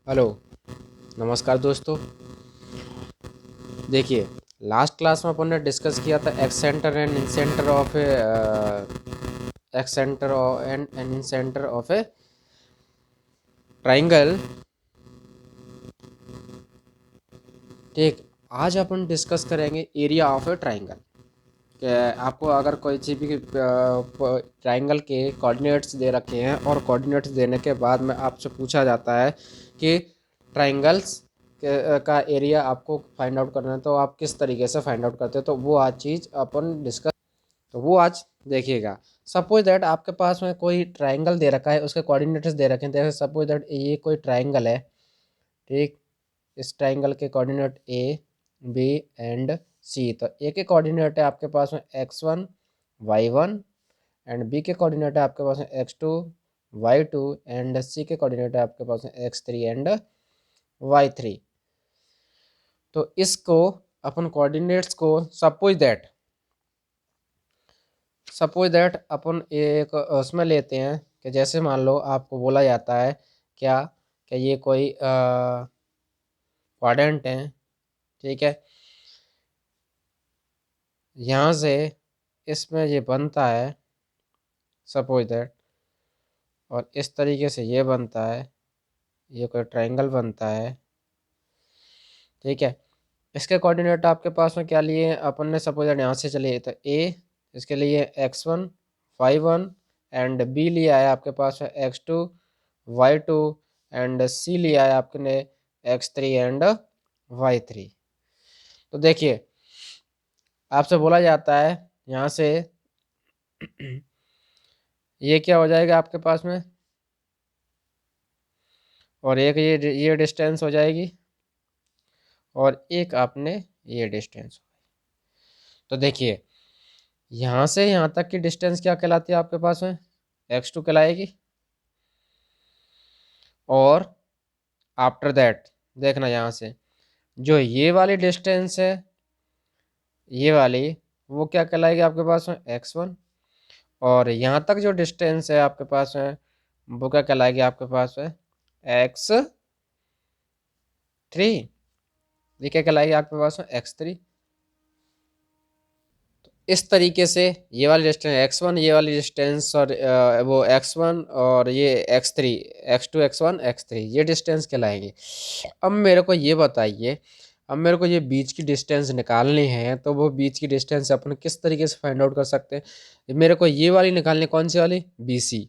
Hello. नमस्कार दोस्तों। देखिए, लास्ट क्लास में अपन ने डिस्कस किया था excentre and incentre of a excentre and incentre of a triangle. ठीक, आज अपन डिस्कस करेंगे एरिया ऑफ ए ट्राइंगल। आपको अगर कोई चीज़ भी ट्राइंगल के कोऑर्डिनेट्स दे रखे हैं और कोऑर्डिनेट्स देने के बाद में आपसे पूछा जाता है कि ट्राइंगल्स का एरिया आपको फाइंड आउट करना है, तो आप किस तरीके से फाइंड आउट करते हैं, तो वो आज चीज़ अपन डिस्कस, तो वो आज देखिएगा। सपोज दैट आपके पास में कोई ट्राइंगल दे रखा है, उसके कोऑर्डिनेट्स दे रखे हैं। जैसे सपोज दैट ये कोई ट्राइंगल है। ठीक, इस ट्राइंगल के कोऑर्डिनेट ए, बी एंड सी। तो ए के कोऑर्डिनेट है आपके पास में x1 y1, एंड बी के कोऑर्डिनेट है आपके पास में x2 y2, एंड सी के कोऑर्डिनेट है आपके पास में x3 एंड y3। तो इसको अपन कोऑर्डिनेट्स को सपोज दैट अपन एक उसमें लेते हैं कि जैसे मान लो आपको बोला जाता है क्या कि ये कोई क्वाड्रेंट है। ठीक है, यहाँ से इसमें ये बनता है सपोज दैट, और इस तरीके से ये बनता है, ये कोई ट्रायंगल बनता है। ठीक है, इसके कोऑर्डिनेट आपके पास में क्या लिए हैं अपन ने, सपोज दैट यहाँ से चलिए तो ए, इसके लिए x1 y1, एंड बी लिया है आपके पास में x2 y2, एंड सी लिया है आपने x3 एंड y3। तो देखिए, आपसे बोला जाता है यहाँ से ये क्या हो जाएगा आपके पास में, और एक ये डिस्टेंस हो जाएगी, और एक आपने ये डिस्टेंस। तो देखिए, यहाँ से यहाँ तक की डिस्टेंस क्या कहलाती है आपके पास में, x2 कहलाएगी। और आफ्टर दैट देखना, यहाँ से जो ये वाली डिस्टेंस है, ये वाली, वो क्या कहलाएगी आपके पास में x1। और यहाँ तक जो डिस्टेंस है आपके पास में, वो क्या कहलाएगी आपके पास में x3। ये क्या कहलाएगी आपके पास में x3। इस तरीके से ये वाली डिस्टेंस x1, ये वाली डिस्टेंस, और वो x1 और ये x3, x2 x1 x3, ये डिस्टेंस कहलाएंगे। अब मेरे को ये बताइए, अब मेरे को ये बीच की डिस्टेंस निकालनी है, तो वो बीच की डिस्टेंस अपन किस तरीके से फाइंड आउट कर सकते हैं। मेरे को ये वाली निकालनी, कौन सी वाली, BC।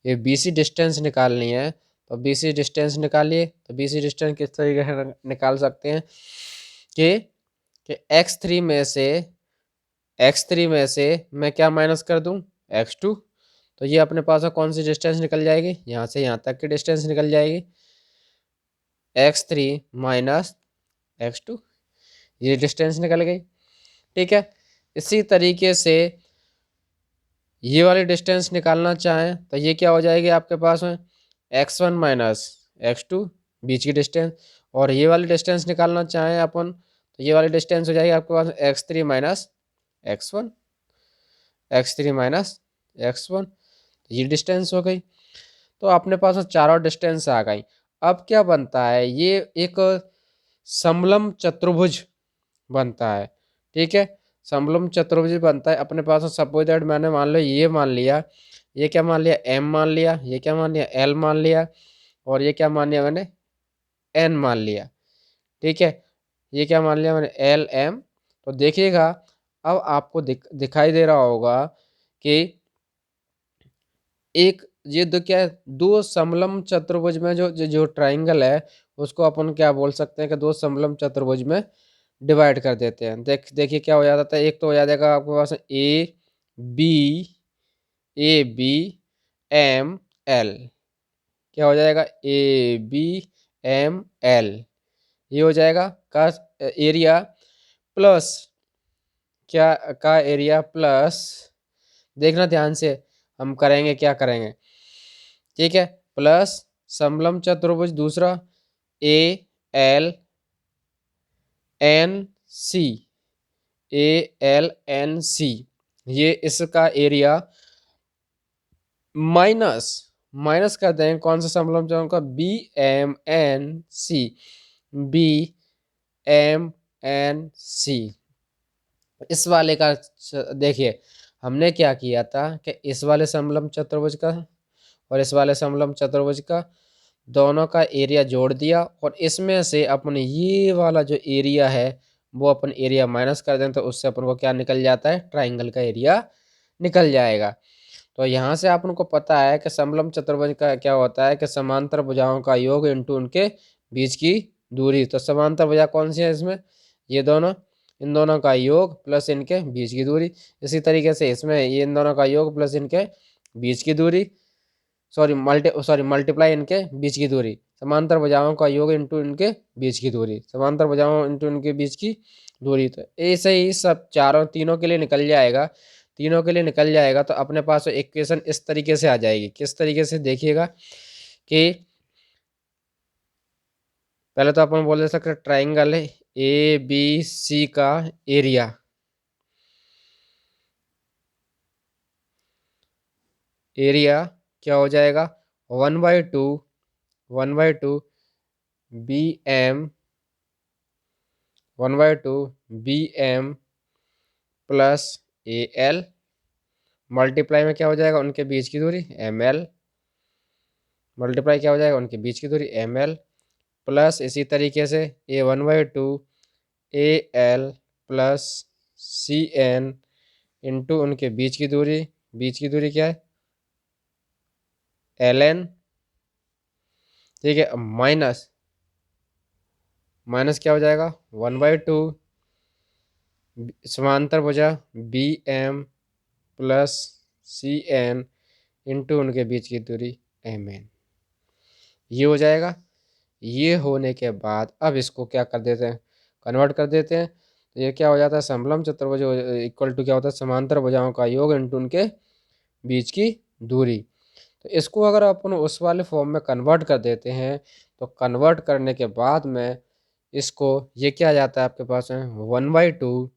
ये BC डिस्टेंस निकालनी है, तो BC डिस्टेंस निकालिए। तो BC डिस्टेंस किस तरीके से निकाल सकते हैं कि x3 में से मैं क्या माइनस कर दूं, x2। तो ये अपने पास में कौन सी डिस्टेंस निकल जाएगी, यहाँ से यहाँ तक की डिस्टेंस निकल जाएगी, x3 माइनस x2, ये डिस्टेंस निकल गई। ठीक है, इसी तरीके से ये वाली डिस्टेंस निकालना चाहें तो ये क्या हो जाएगी आपके पास में, x1 माइनस x2, बीच की डिस्टेंस। और ये वाली डिस्टेंस निकालना चाहें अपन, तो ये वाली डिस्टेंस हो जाएगी आपके पास x3 minus x1, x3 minus x1, ये डिस्टेंस हो गई। तो अपने पास में चारों डिस्टेंस आ गई। अब क्या बनता है, ये एक समलम चतुर्भुज बनता है। ठीक है, समलम चतुर्भुज बनता है अपने पास में। सपोज दैट मैंने मान लो ये मान लिया, ये क्या मान लिया, M मान लिया, ये क्या मान लिया, L मान लिया, और ये क्या मान लिया मैंने, N मान लिया। ठीक है, ये क्या मान लिया मैंने, LM। तो देखिएगा, अब आपको दिखाई दे रहा होगा कि एक ये दो क्या है, दो समलम चतुर्भुज में जो जो, जो ट्राइंगल है, उसको अपन क्या बोल सकते हैं कि दो समलम चतुर्भुज में डिवाइड कर देते हैं। देखिए क्या हो जाता है, एक तो हो जाएगा आपके पास ABM L। क्या हो जाएगा, ABM L, ये हो जाएगा का एरिया प्लस, क्या का एरिया प्लस, देखना ध्यान से, हम करेंगे क्या करेंगे। ठीक है, प्लस समलम चतुर्भुज दूसरा ALNC, ALNC, ये इसका एरिया माइनस माइनस कर देंगे कौन सा समलंब त्रिभुज का, BMNC, BMNC। इस वाले का देखिए हमने क्या किया था कि इस वाले समलंब चतुर्भुज का और इस वाले समलंब चतुर्भुज का दोनों का एरिया जोड़ दिया और इसमें से अपन ये वाला जो एरिया है वो अपन एरिया माइनस कर दें तो उससे अपन को क्या निकल जाता है, ट्राइंगल का एरिया निकल जाएगा। तो यहाँ से अपन को पता है कि समलंब चतुर्भुज का क्या होता है कि समांतर भुजाओं का योग इंटू उनके बीच की दूरी। तो समांतर भुजा कौन सी है इसमें, ये दोनों, इन दोनों का योग प्लस इनके बीच की दूरी। इसी तरीके से इसमें ये इन दोनों का योग प्लस इनके बीच की दूरी, मल्टीप्लाई इनके बीच की दूरी। समांतर भुजाओं का योग इंटू इनके बीच की दूरी, समांतर भुजाओं इंटू इनके बीच की दूरी। तो ऐसे ही सब चारों तीनों के लिए निकल जाएगा, तीनों के लिए निकल जाएगा। तो अपने पास इक्वेशन इस तरीके से आ जाएगी। किस तरीके से, देखिएगा कि पहले तो अपन बोल दे सकते ट्राइंगल ABC का एरिया, एरिया क्या हो जाएगा, 1/2 BM 1/2 BM plus AL multiply में क्या हो जाएगा उनके बीच की दूरी ML, मल्टीप्लाई क्या हो जाएगा उनके बीच की दूरी ML प्लस इसी तरीके से A1/2 AL plus CN into उनके बीच की दूरी, बीच की दूरी क्या है LN, ठीक है, माइनस माइनस क्या हो जाएगा 1/2 समांतर भुजा BM प्लस CN इंटू उनके बीच की दूरी MN, ये हो जाएगा। ये होने के बाद अब इसको क्या कर देते हैं, कन्वर्ट कर देते हैं। तो ये क्या हो जाता है, समलंब चतुर्भुज इक्वल टू क्या होता है, समांतर भुजाओं का योग इंटू उनके बीच की दूरी। तो इसको अगर अपन उस वाले फॉर्म में कन्वर्ट कर देते हैं तो कन्वर्ट करने के बाद में इसको ये क्या आ जाता है आपके पास में 1/2,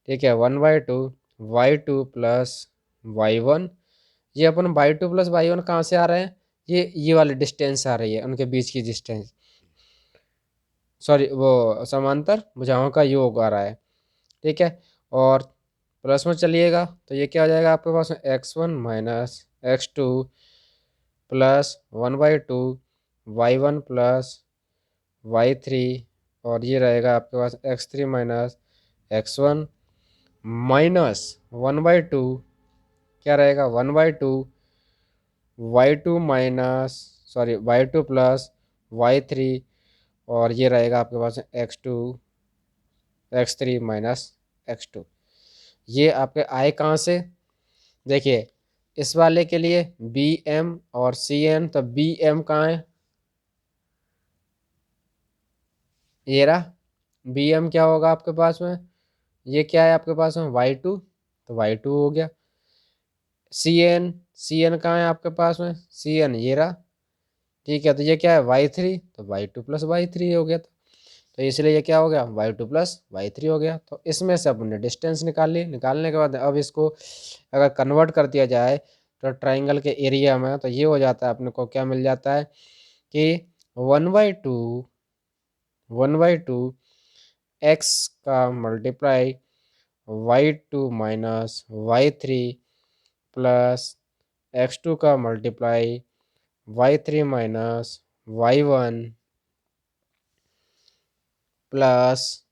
ठीक है, 1/2 y2 प्लस y1। ये अपन y2 प्लस y1 कहाँ से आ रहे हैं, ये वाली डिस्टेंस आ रही है उनके बीच की डिस्टेंस, सॉरी वो समांतर भुजाओं का योग आ रहा है, ठीक है। और प्लस में चलिएगा तो ये क्या हो जाएगा आपके पास x1 minus x2 plus 1/2 y1 plus y3 और ये रहेगा आपके पास x3 माइनस x1 माइनस 1/2 क्या रहेगा 1/2 y2 minus y2 plus y3 और ये रहेगा आपके पास x2 x3 माइनस x2। ये आपके आए कहाँ से, देखिए इस वाले के लिए BM और CN, तो BM कहाँ है, ये रहा BM क्या होगा आपके पास में, ये क्या है आपके पास में y2, तो y2 हो गया। CN कहाँ है आपके पास में, CN ये रहा, ठीक है। तो ये क्या है y3, तो y2 प्लस y3 हो गया। तो इसलिए ये क्या हो गया y2 प्लस y3 हो गया। तो इसमें से अपन ने डिस्टेंस निकाल ली, निकालने के बाद अब इसको अगर कन्वर्ट कर दिया जाए तो ट्राइंगल के एरिया में, तो ये हो जाता है अपने को क्या मिल जाता है कि 1/2 x का multiply y2 minus y3 plus x2 का multiply y3 minus y1 plus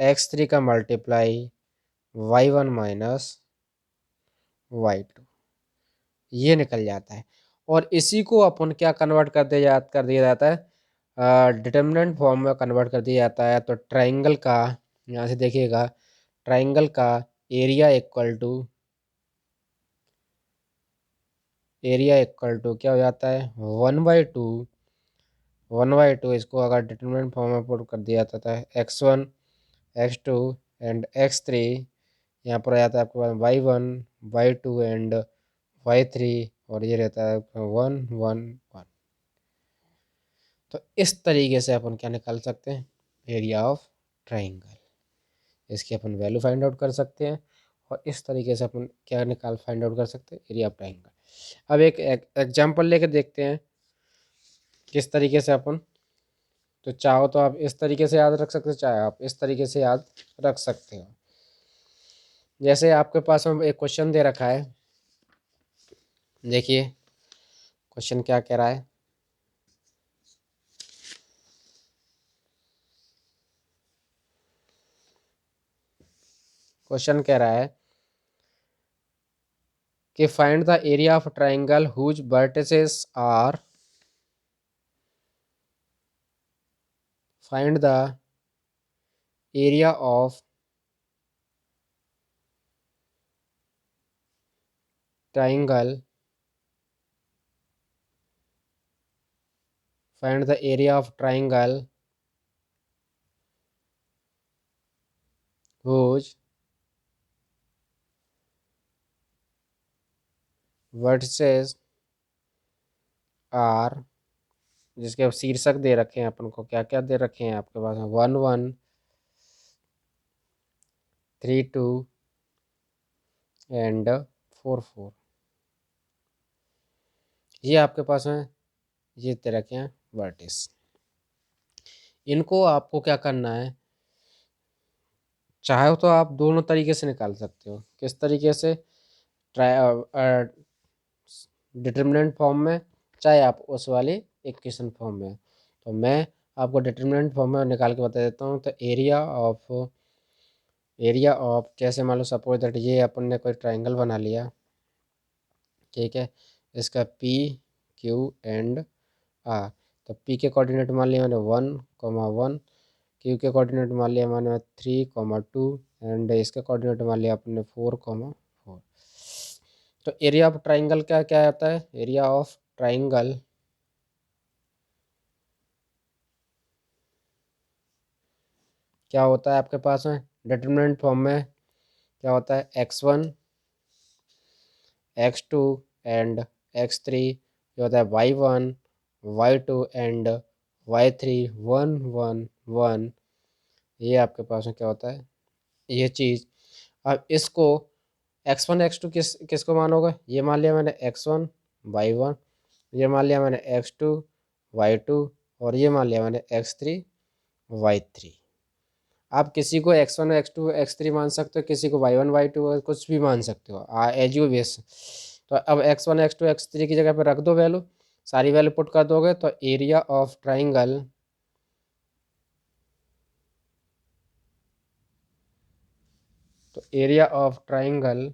x3 का मल्टीप्लाई y1 माइनस y2, ये निकल जाता है। और इसी को अपन क्या कन्वर्ट कर दिया जाता है डिटर्मिनेंट फॉर्म में कन्वर्ट कर दिया जाता है। तो ट्राइंगल का, यहाँ से देखिएगा, ट्राइंगल का एरिया इक्वल टू क्या हो जाता है 1/2 इसको अगर डिटर्मिनेंट फॉर्म में पुट कर दिया जाता है x1 x2 एंड x3, यहाँ पर आ जाता है आपके पास y1 y2 एंड y3 और ये रहता है 1 1 1। तो इस तरीके से अपन क्या निकाल सकते हैं, एरिया ऑफ ट्राइंगल, इसकी अपन वैल्यू फाइंड आउट कर सकते हैं। और इस तरीके से अपन क्या फाइंड आउट कर सकते हैं, एरिया ऑफ ट्राइंगल। अब एक एग्जाम्पल लेके देखते हैं किस तरीके से अपन, तो चाहो तो आप इस तरीके से याद रख सकते हो, चाहे आप इस तरीके से याद रख सकते हो। जैसे आपके पास में एक क्वेश्चन दे रखा है, देखिए क्वेश्चन क्या कह रहा है। क्वेश्चन कह रहा है कि find the area of triangle whose vertices are, find the area of triangle, find the area of triangle whose vertices are, जिसके शीर्षक दे रखे हैं अपन को, क्या क्या दे रखे हैं आपके पास, 1 1 3 2 एंड 4 4, ये आपके पास में ये दे रखे हैं वर्टिस। इनको आपको क्या करना है, चाहे तो आप दोनों तरीके से निकाल सकते हो। किस तरीके से, डिटर्मिनेंट फॉर्म में, चाहे आप उस वाले इक्वेशन फॉर्म में। तो मैं आपको डिटर्मिनेंट फॉर्म में निकाल के बता देता हूँ। तो एरिया ऑफ जैसे मान लो सपोज दैट ये अपन ने कोई ट्राइंगल बना लिया, ठीक है, इसका पी क्यू एंड आर। तो पी के कोऑर्डिनेट मान लिया मैंने 1,1, क्यू के कोऑर्डिनेट मान लिया मैंने 3,2 एंड इसके कोऑर्डिनेट मान लिया अपने 4,4। तो एरिया ऑफ ट्राइंगल क्या क्या आता है, एरिया ऑफ ट्राइंगल क्या होता है आपके पास में डिटरमिनेंट फॉर्म में, क्या होता है x1 x2 एंड x3, जो होता है y1 y2 एंड y3 1 1 1, ये आपके पास में क्या होता है ये चीज़। अब इसको x1 x2 किसको मानोगे, ये मान लिया मैंने x1 y1, ये मान लिया मैंने x2 y2 और ये मान लिया मैंने x3 y3। आप किसी को x1 x2 x3 मान सकते हो, किसी को y1 y2 कुछ भी मान सकते हो, एज यू विश। तो अब x1 x2 x3 की जगह पे रख दो वैल्यू, सारी वैल्यू पुट कर दोगे तो एरिया ऑफ ट्राइंगल, तो एरिया ऑफ ट्राइंगल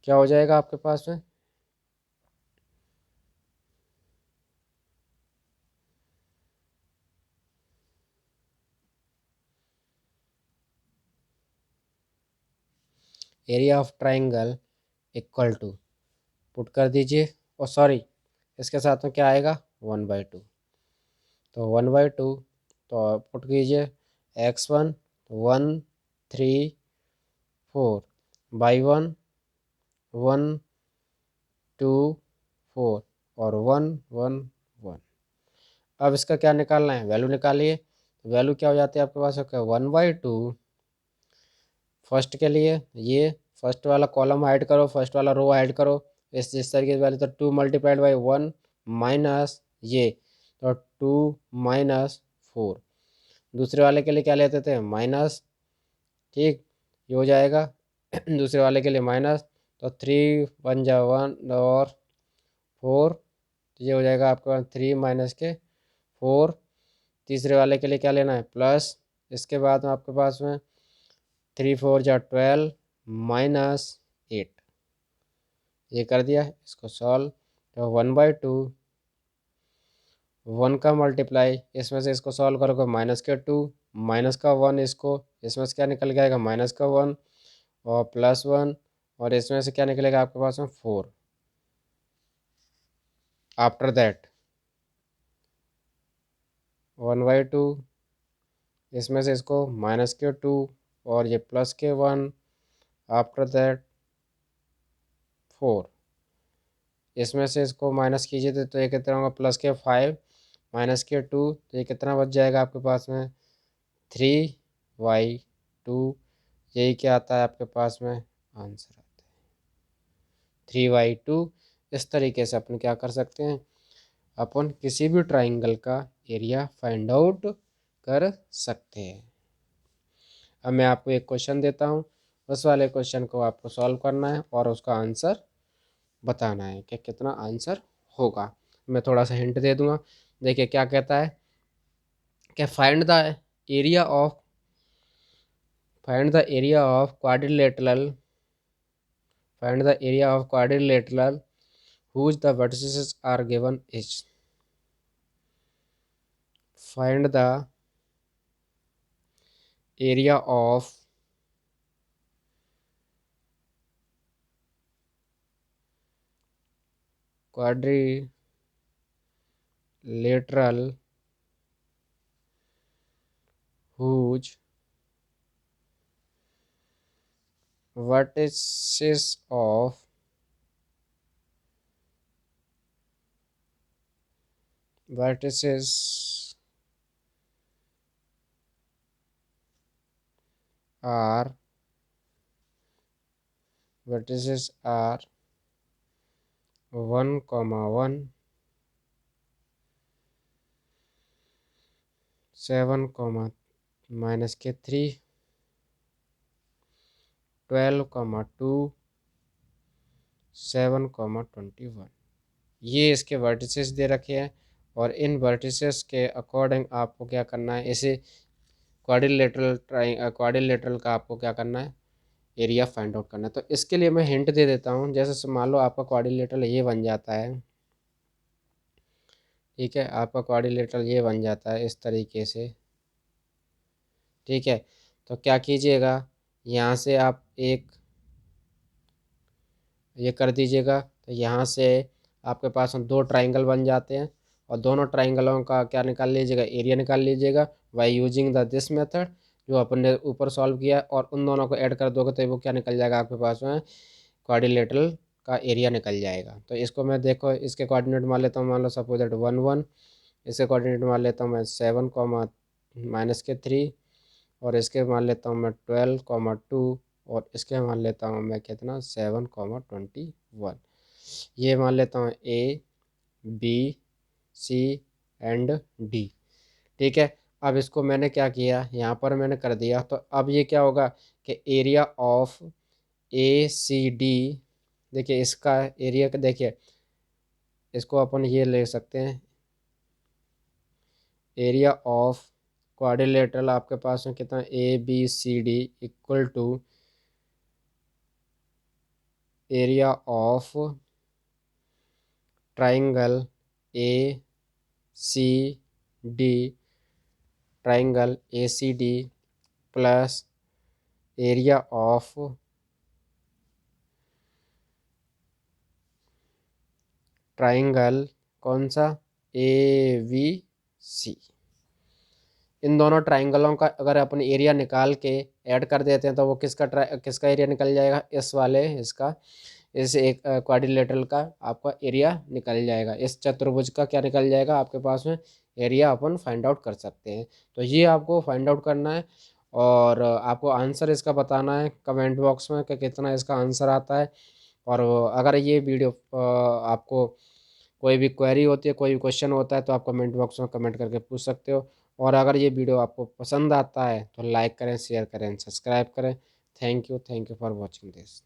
क्या हो जाएगा आपके पास में, area of triangle equal to, put कर दीजिए, और सॉरी इसके साथ में क्या आएगा 1/2, तो 1/2 तो पुट कीजिए x1 1 3 4 y1 1 2 4 और 1 1 1। अब इसका क्या निकालना है, वैल्यू निकालिए। वैल्यू क्या हो जाती है आपके पास, 1/2 फर्स्ट के लिए, ये फर्स्ट वाला कॉलम ऐड करो, फर्स्ट वाला रो ऐड करो, इस तरीके से वैल्यू, तो 2 मल्टीप्लाइड बाई 1 माइनस ये, तो 2 माइनस 4। दूसरे वाले के लिए क्या लेते थे माइनस, ठीक, ये हो जाएगा दूसरे वाले के लिए माइनस, तो 3 1 जा 1 और 4, तो ये हो जाएगा आपका 3 माइनस के 4। तीसरे वाले के लिए क्या लेना है प्लस, इसके बाद में आपके पास में 3 4 जा 12 माइनस 8, ये कर दिया। इसको सॉल्व, तो 1/2 1 का मल्टीप्लाई, इसमें से इसको सॉल्व करोगे माइनस के 2 माइनस का 1, इसको इसमें से क्या निकल के आएगा माइनस का 1 और प्लस 1, और इसमें से क्या निकलेगा आपके पास में 4। आफ्टर दैट 1/2, इसमें से इसको माइनस के 2 और ये प्लस के 1, आफ्टर दैट 4, इसमें से इसको माइनस कीजिए तो ये कितना होगा प्लस के 5 माइनस के 2, तो ये कितना बच जाएगा आपके पास में 3/2, यही क्या आता है आपके पास में आंसर आता है 3/2। इस तरीके से अपन क्या कर सकते हैं, अपन किसी भी ट्राइंगल का एरिया फाइंड आउट कर सकते हैं। अब मैं आपको एक क्वेश्चन देता हूँ, उस वाले क्वेश्चन को आपको सॉल्व करना है और उसका आंसर बताना है कि कितना आंसर होगा। मैं थोड़ा सा हिंट दे दूंगा। देखिए क्या कहता है कि find the area of quadrilateral whose the vertices are given is find the area of quadrilateral whose vertices are 1,1, 7, -3, 12, 2, 7, 21। ये इसके वर्टिसेस दे रखे हैं और इन वर्टिसेस के अकॉर्डिंग आपको क्या करना है, इसे क्वाड्रिलेटरल का आपको क्या करना है, एरिया फाइंड आउट करना है। तो इसके लिए मैं हिंट दे देता हूँ। जैसे मान लो आपका क्वाड्रिलेटरल ये बन जाता है, ठीक है, आपका क्वाड्रिलेटरल ये बन जाता है इस तरीके से, ठीक है। तो क्या कीजिएगा, यहाँ से आप एक ये कर दीजिएगा, तो यहाँ से आपके पास दो ट्राइंगल बन जाते हैं और दोनों ट्राइंगलों का क्या निकाल लीजिएगा, एरिया निकाल लीजिएगा by using the this method जो अपन ने ऊपर सॉल्व किया, और उन दोनों को ऐड कर दोगे तो वो क्या निकल जाएगा आपके पास में, क्वाड्रिलेटरल का एरिया निकल जाएगा। तो इसको मैं देखो इसके कोऑर्डिनेट मान लेता हूँ, मान लो सपोज दैट 1, 1। इसके कोऑर्डिनेट मान लेता हूँ मैं 7, -3, और इसके मान लेता हूँ मैं 12, 2, और इसके मान लेता हूँ मैं कितना 7, 21। ये मान लेता हूँ A, B, C and D, ठीक है। अब इसको मैंने क्या किया, यहाँ पर मैंने कर दिया, तो अब ये क्या होगा कि एरिया ऑफ ACD, देखिए इसका एरिया देखिए, इसको अपन ये ले सकते हैं, एरिया ऑफ क्वाड्रिलेटरल आपके पास में कितना ABCD equal to area of triangle ACD plus area of triangle कौन सा ABC। इन दोनों ट्राइंगलों का अगर अपन एरिया निकाल के ऐड कर देते हैं तो वो किसका एरिया निकल जाएगा, इस एक क्वाड्रिलेटरल का आपका एरिया निकल जाएगा, इस चतुर्भुज का क्या निकल जाएगा आपके पास में एरिया, अपन फाइंड आउट कर सकते हैं। तो ये आपको फाइंड आउट करना है और आपको आंसर इसका बताना है कमेंट बॉक्स में कि कितना इसका आंसर आता है। और अगर ये वीडियो आपको कोई भी क्वेरी होती है, कोई भी क्वेश्चन होता है तो आप कमेंट बॉक्स में कमेंट करके पूछ सकते हो। और अगर ये वीडियो आपको पसंद आता है तो लाइक करें, शेयर करें, सब्सक्राइब करें। Thank you for watching this.